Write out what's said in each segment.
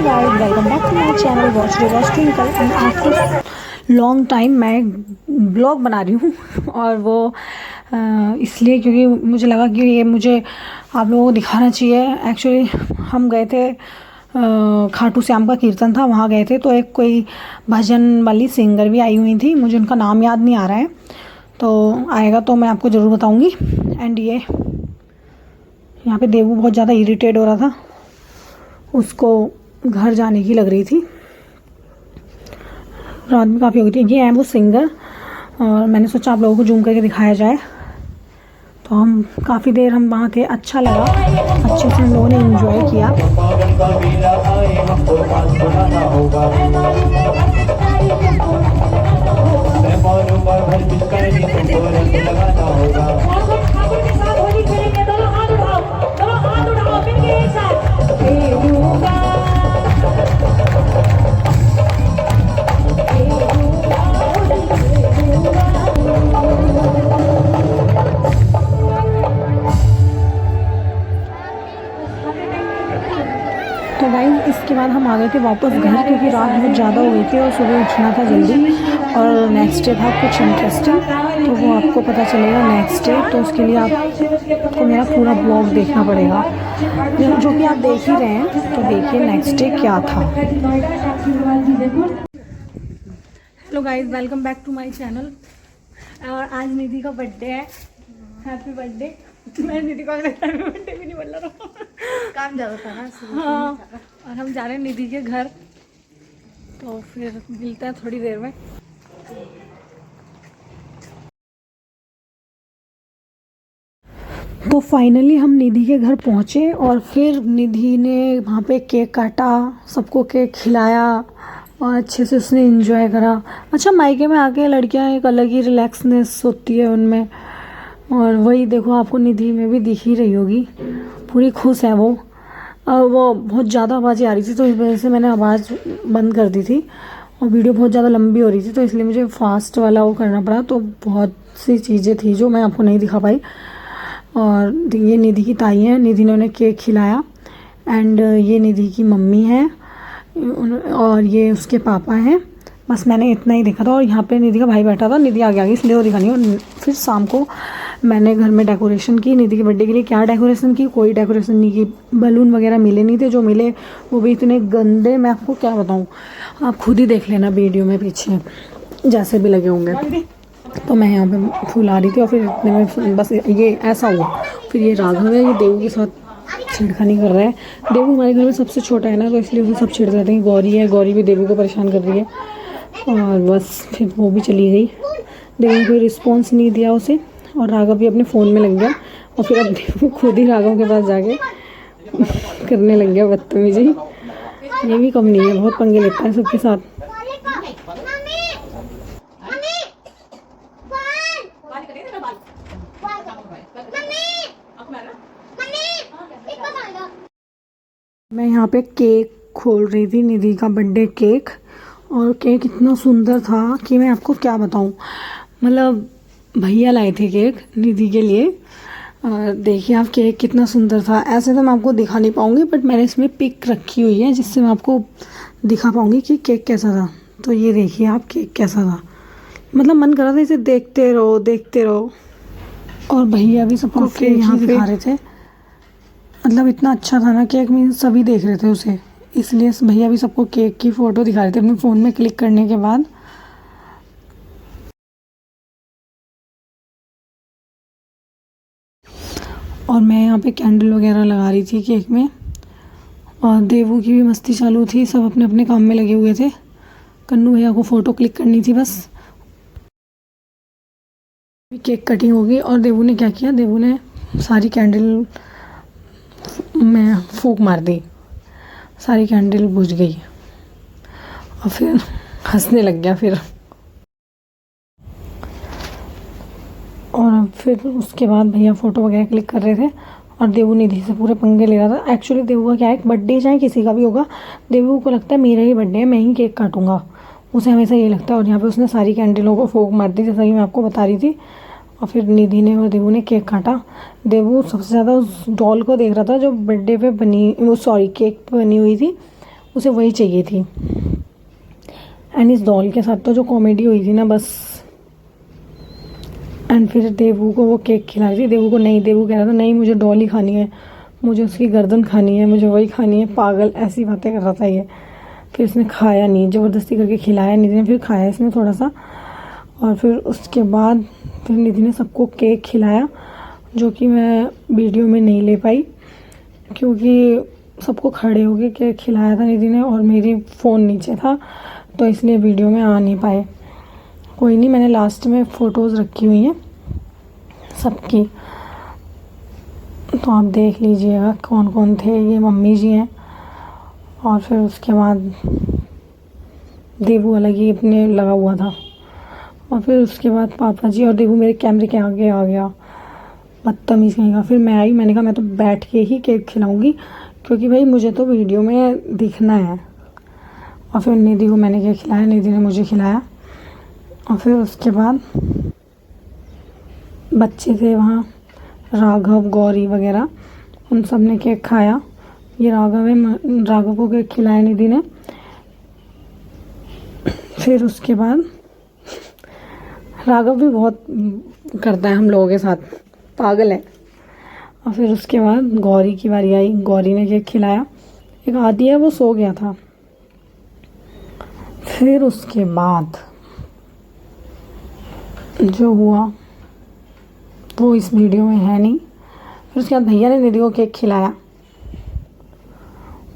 Guys, welcome back to my channel watch reverse twinkle. And after long time मैं blog बना रही हूँ और वो इसलिए क्योंकि मुझे लगा कि ये मुझे आप लोगों को दिखाना चाहिए। एक्चुअली हम गए थे खाटू श्याम का कीर्तन था, वहाँ गए थे तो एक कोई भजन वाली सिंगर भी आई हुई थी, मुझे उनका नाम याद नहीं आ रहा है, तो आएगा तो मैं आपको ज़रूर बताऊँगी। एंड ये यहाँ पे देवू बहुत ज़्यादा इरिटेट हो रहा था, उसको घर जाने की लग रही थी, रात में काफ़ी हो गई थी। ये है वो सिंगर और मैंने सोचा आप लोगों को जूम करके दिखाया जाए। तो हम काफ़ी देर हम वहाँ थे, अच्छा लगा, अच्छे से हम लोगों ने एंजॉय किया। तो गाइस इसके बाद हम आ गए थे वापस घर, क्योंकि रात बहुत ज़्यादा हो गई थी और सुबह उठना था जल्दी और नेक्स्ट डे था कुछ इंटरेस्टिंग, तो वो आपको पता चलेगा नेक्स्ट डे। तो उसके लिए आपको मेरा पूरा ब्लॉग देखना पड़ेगा, जो कि आप देख ही रहे हैं। तो देखिए नेक्स्ट डे क्या था। Hello guys, welcome back to my channel. और आज निधि का बर्थडे है, हैप्पी बर्थडे। मैं निधि को हैप्पी बर्थडे भी नहीं बोल रहा हूँ, काम ज़्यादा था ना। हाँ, और हम जा रहे हैं निधि के घर, तो फिर मिलते हैं थोड़ी देर में। तो फाइनली हम निधि के घर पहुँचे और फिर निधि ने वहाँ पे केक काटा, सबको केक खिलाया और अच्छे से उसने एंजॉय करा। अच्छा, मायके में आके लड़कियाँ एक अलग ही रिलैक्सनेस होती है उनमें, और वही देखो आपको निधि में भी दिख ही रही होगी, पूरी खुश है वो। और वो बहुत ज़्यादा आवाज़ें आ रही थी तो इस वजह से मैंने आवाज़ बंद कर दी थी, और वीडियो बहुत ज़्यादा लंबी हो रही थी तो इसलिए मुझे फास्ट वाला वो करना पड़ा। तो बहुत सी चीज़ें थी जो मैं आपको नहीं दिखा पाई। और ये निधि की ताई है, निधि ने उन्हें केक खिलाया। एंड ये निधि की मम्मी है और ये उसके पापा हैं। बस मैंने इतना ही देखा था, और यहाँ पे निधि का भाई बैठा था, निधि आगे इसलिए वो दिखा नहीं। और फिर शाम को मैंने घर में डेकोरेशन की निधि के बर्थडे के लिए। क्या डेकोरेशन की, कोई डेकोरेशन नहीं की, बलून वगैरह मिले नहीं थे, जो मिले वो भी इतने गंदे, मैं आपको क्या बताऊँ, आप खुद ही देख लेना वीडियो में पीछे जैसे भी लगे होंगे। तो मैं यहाँ पे फुला रही थी और फिर इतने में बस ये ऐसा हुआ। फिर ये राघव है, ये देवू के साथ छेड़खानी कर रहा है। देवू हमारे घर में सबसे छोटा है ना, तो इसलिए उसे सब छेड़ जाते हैं। गौरी है, गौरी भी देवू को परेशान कर रही है, और बस फिर वो भी चली गई। देवू ने कोई रिस्पॉन्स नहीं दिया उसे, और राघव भी अपने फ़ोन में लग गया। और फिर अब देवू खुद ही राघव के पास जाके करने लग गया बदतमीजी। ये भी कम नहीं है, बहुत पंगे लेता है सबके साथ। मैं यहाँ पे केक खोल रही थी, निधि का बर्थडे केक, और केक इतना सुंदर था कि मैं आपको क्या बताऊँ। मतलब भैया लाए थे केक निधि के लिए, देखिए आप केक कितना सुंदर था। ऐसे तो मैं आपको दिखा नहीं पाऊँगी, बट मैंने इसमें पिक रखी हुई है जिससे मैं आपको दिखा पाऊँगी कि केक कैसा था। तो ये देखिए आप केक कैसा था, मतलब मन कर रहा था इसे देखते रहो देखते रहो। और भैया भी सबको केक यहाँ दिखा रहे थे, मतलब इतना अच्छा था ना केक, में सभी देख रहे थे उसे, इसलिए भैया भी सबको केक की फ़ोटो दिखा रहे थे अपने फ़ोन में क्लिक करने के बाद। और मैं यहाँ पे कैंडल वगैरह लगा रही थी केक में, और देवू की भी मस्ती चालू थी, सब अपने अपने काम में लगे हुए थे। कन्नू भैया को फ़ोटो क्लिक करनी थी बस। केक कटिंग हो गई और देवू ने क्या किया, देवू ने सारी कैंडल में फूंक मार दी, सारी कैंडल बुझ गई और फिर हंसने लग गया फिर। और फिर उसके बाद भैया फ़ोटो वगैरह क्लिक कर रहे थे और देवू निधि से पूरे पंगे ले रहा था। एक्चुअली देवू का क्या है, बर्थडे चाहे किसी का भी होगा, देवू को लगता है मेरा ही बर्थडे है, मैं ही केक काटूंगा, उसे हमेशा ये लगता है। और यहाँ पे उसने सारी कैंडलों को फूंक मार दी, जैसा कि मैं आपको बता रही थी। और फिर निधि ने और देवू ने केक काटा। देवू सबसे ज़्यादा उस डॉल को देख रहा था जो बर्थडे पे बनी, वो सॉरी केक पे बनी हुई थी, उसे वही चाहिए थी। एंड इस डॉल के साथ तो जो कॉमेडी हुई थी ना बस। एंड फिर देवू को वो केक खिला रही थी। देवू को नहीं, देवू कह रहा था नहीं मुझे डॉल ही खानी है, मुझे उसकी गर्दन खानी है, मुझे वही खानी है, पागल ऐसी बातें कर रहा था ये। फिर इसने खाया नहीं, ज़बरदस्ती करके खिलाया निधि ने। फिर खाया इसने थोड़ा सा, और फिर उसके बाद फिर निधि ने सबको केक खिलाया, जो कि मैं वीडियो में नहीं ले पाई क्योंकि सबको खड़े होके केक खिलाया था निधि ने और मेरी फ़ोन नीचे था, तो इसलिए वीडियो में आ नहीं पाए। कोई नहीं, मैंने लास्ट में फ़ोटोज़ रखी हुई हैं सबकी, तो आप देख लीजिएगा कौन कौन थे। ये मम्मी जी हैं, और फिर उसके बाद देवू अलग ही अपने लगा हुआ था, और फिर उसके बाद पापा जी, और देवू मेरे कैमरे के आगे आ गया, बदतमीज़ कहीं का। फिर मैं आई, मैंने कहा मैं तो बैठ के ही केक खिलाऊंगी क्योंकि भाई मुझे तो वीडियो में दिखना है। और फिर निधि को मैंने केक खिलाया, निधि ने मुझे खिलाया, और फिर उसके बाद बच्चे थे वहाँ, राघव, गौरी वगैरह, उन सब ने केक खाया। ये राघव है, राघव को केक खिलाया निधि ने। फिर उसके बाद राघव भी बहुत करता है हम लोगों के साथ, पागल है। और फिर उसके बाद गौरी की बारी आई, गौरी ने केक खिलाया। एक आदि है वो सो गया था। फिर उसके बाद जो हुआ वो इस वीडियो में है नहीं। फिर उसके बाद भैया ने निधि को केक खिलाया।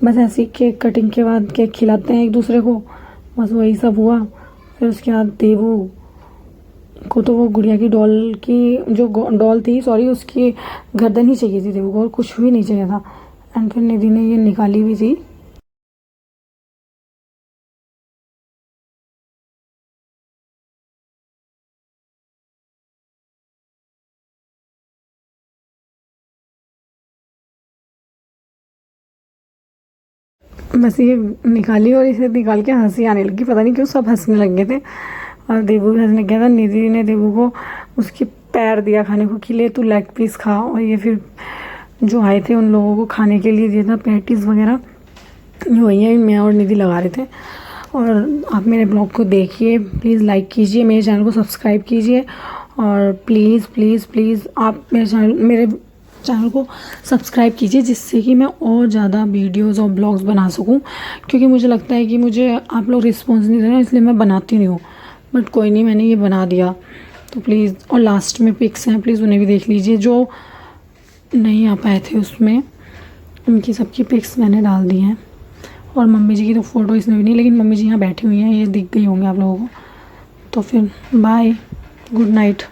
बस ऐसी केक कटिंग के बाद केक खिलाते हैं एक दूसरे को, बस वही सब हुआ। फिर उसके बाद देवू को तो वो गुड़िया की डॉल की जो डॉल थी, सॉरी, उसकी गर्दन ही चाहिए थी देवू को, और कुछ भी नहीं चाहिए था। एंड फिर निधि ने ये निकाली भी थी। बस ये निकाली और इसे निकाल के हंसी आने लगी, पता नहीं क्यों सब हंसने लग गए थे। और देवू भी हंसने गया था। निधि ने देवू को उसकी पैर दिया खाने को कि ले तू लेग पीस खा, और ये फिर जो आए थे उन लोगों को खाने के लिए दिया था पैटीज़ वगैरह। वही है, मैं और निधि लगा रहे थे। और आप मेरे ब्लॉग को देखिए, प्लीज़ लाइक कीजिए, मेरे चैनल को सब्सक्राइब कीजिए, और प्लीज़ प्लीज़ प्लीज़ आप मेरे चैनल को सब्सक्राइब कीजिए, जिससे कि मैं और ज़्यादा वीडियोस और ब्लॉग्स बना सकूं। क्योंकि मुझे लगता है कि मुझे आप लोग रिस्पॉन्स नहीं दे रहे हैं, इसलिए मैं बनाती नहीं हूँ। बट कोई नहीं, मैंने ये बना दिया, तो प्लीज़। और लास्ट में पिक्स हैं, प्लीज़ उन्हें भी देख लीजिए। जो नहीं आ पाए थे उसमें, उनकी सबकी पिक्स मैंने डाल दी हैं। और मम्मी जी की तो फ़ोटो इसमें भी नहीं, लेकिन मम्मी जी यहाँ बैठी हुई हैं, ये दिख गई होंगी आप लोगों को। तो फिर बाय, गुड नाइट।